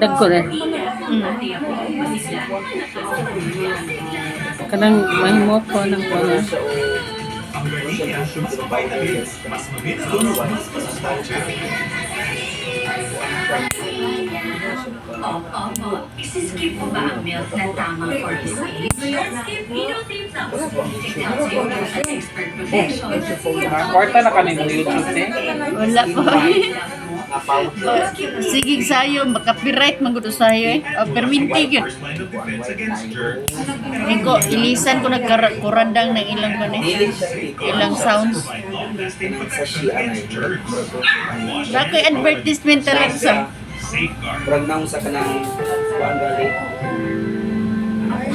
Dagko na. Kanang mahimot ko ng kono. Ang galiya, mas vitamins, mas minerals, mas masustansya. Opo, isiskip mo ba ang milk na tamang for his age? Skip Hero Tapos. It helps you get an expert protection. Kwarta na kanino YouTube ni? Wala po. Sige sayo, makapiright magudo sayo eh. Perminti yun. First line of defense against germs. Iko, ilisan ko nagkurandang ng ilang ilang sounds. Provide long-lasting protection against germs. Dako advertisement talaga sa Safeguard. Murag naong sa kanang kuan gali.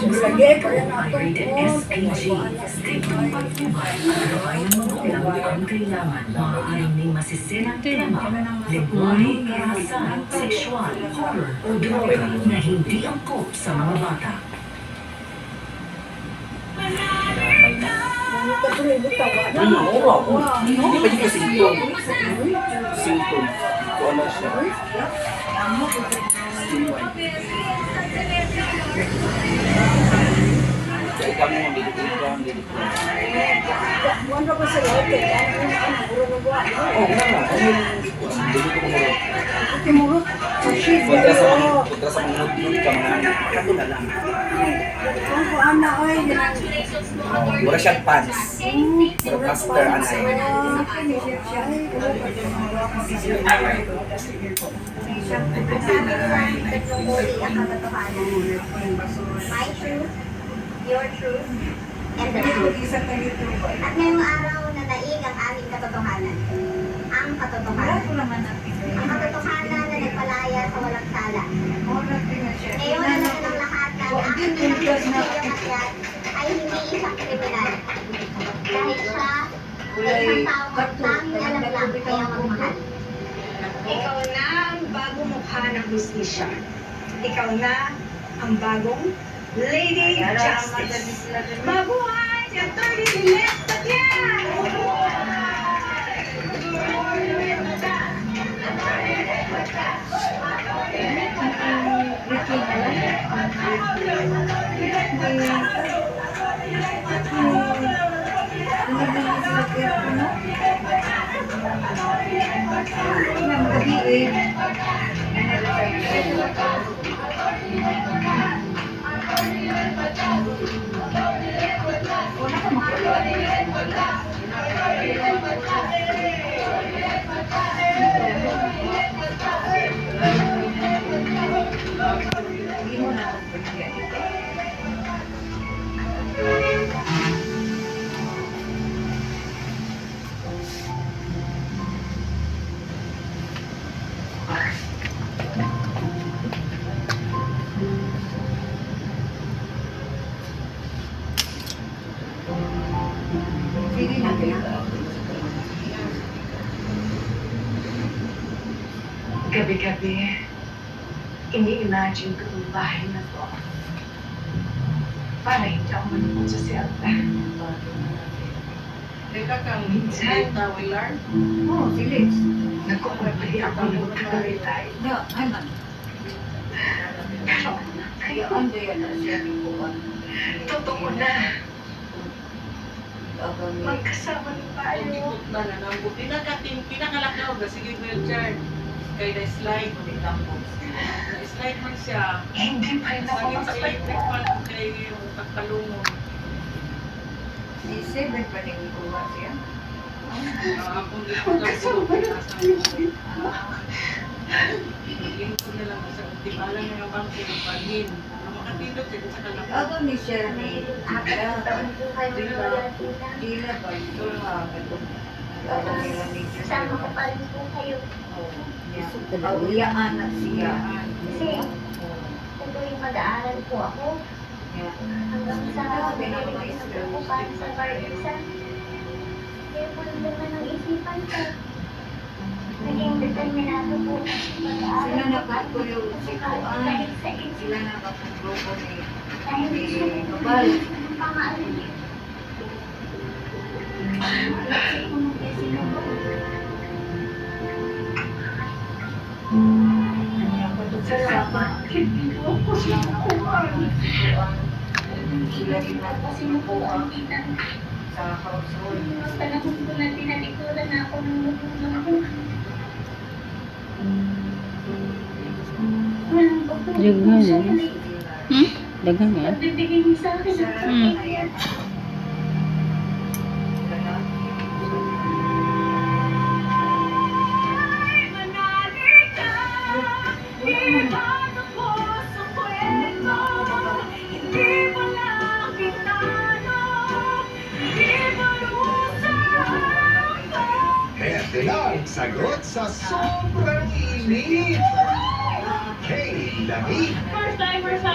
Rated SPG. State ng pagtubay. Araw-araw ng magulang ang kailangan. Maaaring may masisirang tema, lingwahe, karahasan, sexual, horror, o droga na hindi angkop sa mga bata. Ano opo. Hindi pa dito symptom. Symptom. Kuan na siya. Kaya kamo dito dito. Oh, na. Kontra sa mga nudnud ka mga kato na lang. Mura siya pants. Mura caster anay. My truth, your truth, and the truth. At ngayong araw na daig ang aming katotohanan. Ang katotohanan. Ang katotohanan na nagpalaya sa walang sala. Ngayon na naman ang lahat na ang aking pinagpapilyo at yan ay hindi isang kriminal. Dahil siya ay isang taong tanging alam lang kaya magmahal. Ikaw na ang bagong mukha ng hustisya. Ikaw na ang bagong Lady Justice. Mabuhay si Atty. Lilet Patian! Gabi-gabi, ini-imagine ko yung bahay na to. Para hindi ako manipot sa selta. Teka kang Minsan, Willard? oh, Felix, nagkukwapali ako ng magkakaritay. No, Ayman. Pero, Kaya ando yan na siya ni Kuwan. totoo na, magkasama na tayo. Pinakalakaw ba? Sige, Wilchard. Kaya na-slide mo ni Tambo. Na-slide man siya. Hindi pa rin ako Sagit sa makapag- electric fan kay yung pagkalungon. Si Seven pa rin kuha siya. Kung di ko lang po, nasa lingkod na lang sa ultimala na yung bangko ng paghin. Ang makatindot siya sa kalakot. Ako ni Shirley, Apat taon po kayo loyal tila ba ito ako nila ni Kasama ko pa rin po kayo. Pauyaan na siya. Kasi, tuloy mag-aaral po ako. Hanggang sa pinag-isip ko para sa Barisa. Kaya po naman ang isipan ko. Naging determinado po ako sa pag-aaral. Sila nakatuyo si Kuan. Dahil sa isip, Sila nakatugrupo ni dahil gusto ko Babal. pangaaral. Isip ko nung sinubo. Bakit dito ako sinukuhan? Ilan na po sinukuhan sa household. Mas panahon ko na tinalikuran na ako ng magulang ko. Walang Dagan, Dagan nga. pagbibigay niyo sa akin. Ito na ang sagot sa sobrang init. Kay Lamig First timer sa,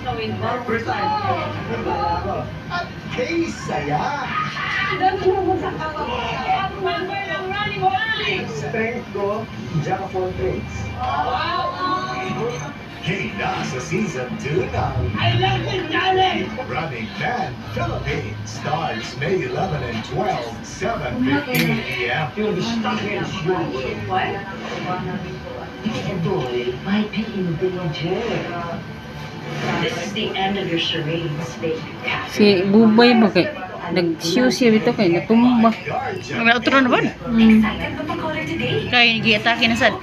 sa winter. First time. at kay Saya. Member ng running wild. Strength ko, Jackpot Tricks. Kay na sa season 2 ng I love this challenge. Running Man Philippines starts May 11 and 12, 7:15 p.m. You'll be stuck in What? You boy might be in danger. This is the end of your charades, baby. Si Bubay ba kay nag-show siya dito kay natumba. Wala utro na ba? Excited ba mag-color today? Kay gi-atake na sad.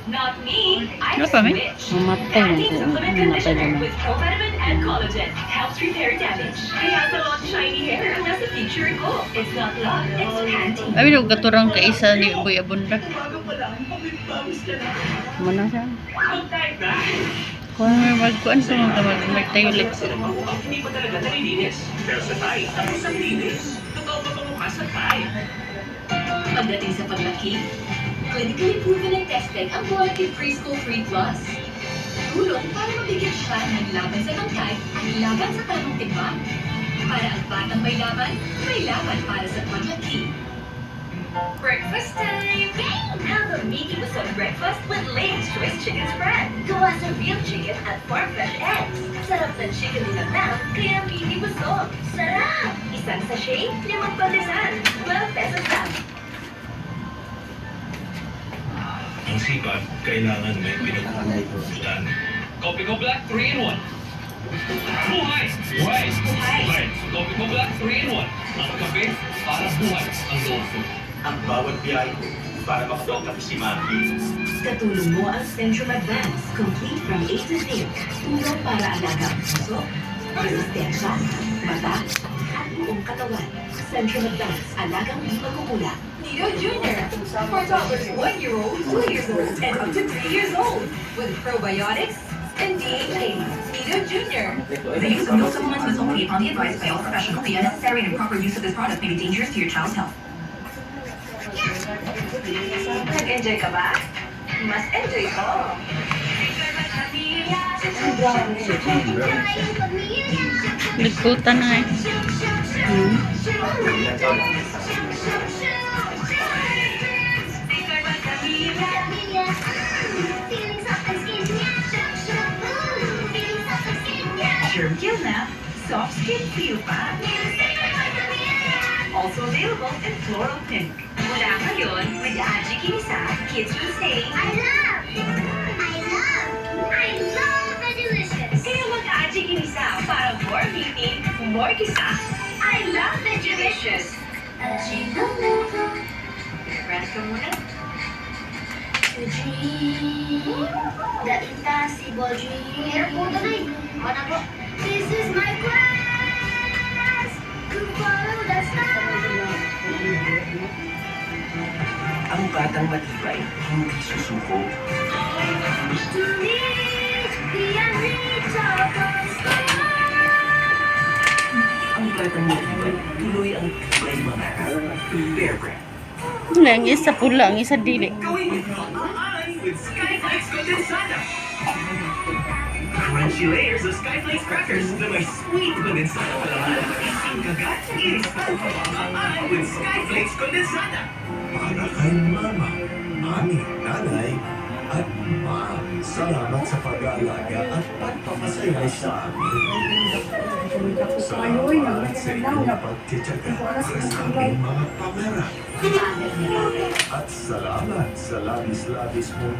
Not me. I Ano pa, may? switch. Mamatay man Acne ko. supplement Mamatay conditioner naman. with provitamin and collagen helps repair damage. Kaya sa long shiny hair ang nasa picture ko. It's not luck, it's panty. Abi daw gaturang ka isa ni Boy Abunda. Mana siya? Kung may magkuan sa mga magtayo ulit. Hindi pa talaga nalilinis. Pero sa Thai, tapos ang linis. Totoo ba pamukha sa Thai? Pagdating sa paglaki, clinically proven and tested ang Quality Preschool 3 Plus. Tulong para mabigyan siya ng laban sa bangkay at laban sa tanong timbang. Para ang batang may laban para sa paglaki. Breakfast time! Yay! Have a meaty with some breakfast with Lane's Choice Chicken Spread. Gawa sa real chicken at farm-fresh eggs. Sarap ng chicken nilang lang, kaya meaty busog. Sarap! Isang sachet, 5 pandesan. 12 pesos lang. Ang sipat, kailangan may pinagpuputan. Kopi Ko Black 3-in-1. Buhay! Buhay! Buhay! Kopi Ko Black 3-in-1. Ang kape para buhay ang loob ko. Ang bawat biyahe ko para makapagkapi si Maki. Katulong mo ang Centrum Advance, complete from A to Z. Tulong para alaga ang puso, resistensya, mata, at buong katawan. Centrum Advance, alagang di magkukula. Nido Jr. For toddlers 1 year old, 2 years old, and up to 3 years old. With probiotics and DHA. Nido Jr. The use of milk supplements must only be upon the advice by all professionals. The unnecessary and improper use of this product may be dangerous to your child's health. Nag-enjoy ka ba? Mas enjoy ko. Nagputan na eh. Germ Kill na, soft skin feel pa. Also available in floral pink. Mula ngayon, with Aji Kinisa, kids will say, I love the delicious. kaya mag-Aji Kinisa para more meaty, more kisa. I love the delicious. Rest ka muna. The dream, the impossible dream. Here po ito na eh. Ano po? This is my quest to follow the stars. Ang batang matibay, hindi susuko. To reach the unreachable stars. Ang batang matibay, tuloy ang tibay mangarap. Bear Brand. Ang isa pula, ang isa dili. Gawin mo ang with Skyflakes Condensada. Crunchy layers of Skyflakes crackers na may sweet condensada palaman. Isang kagat, ang with Skyflakes Condensada. Para kay Mama, Mami, Nanay, at Ma. Salamat sa pag-aalaga at pagpapasaya sa amin. Salamat sa inyong pagtityaga sa aming mga pangarap. At salamat sa labis-labis mong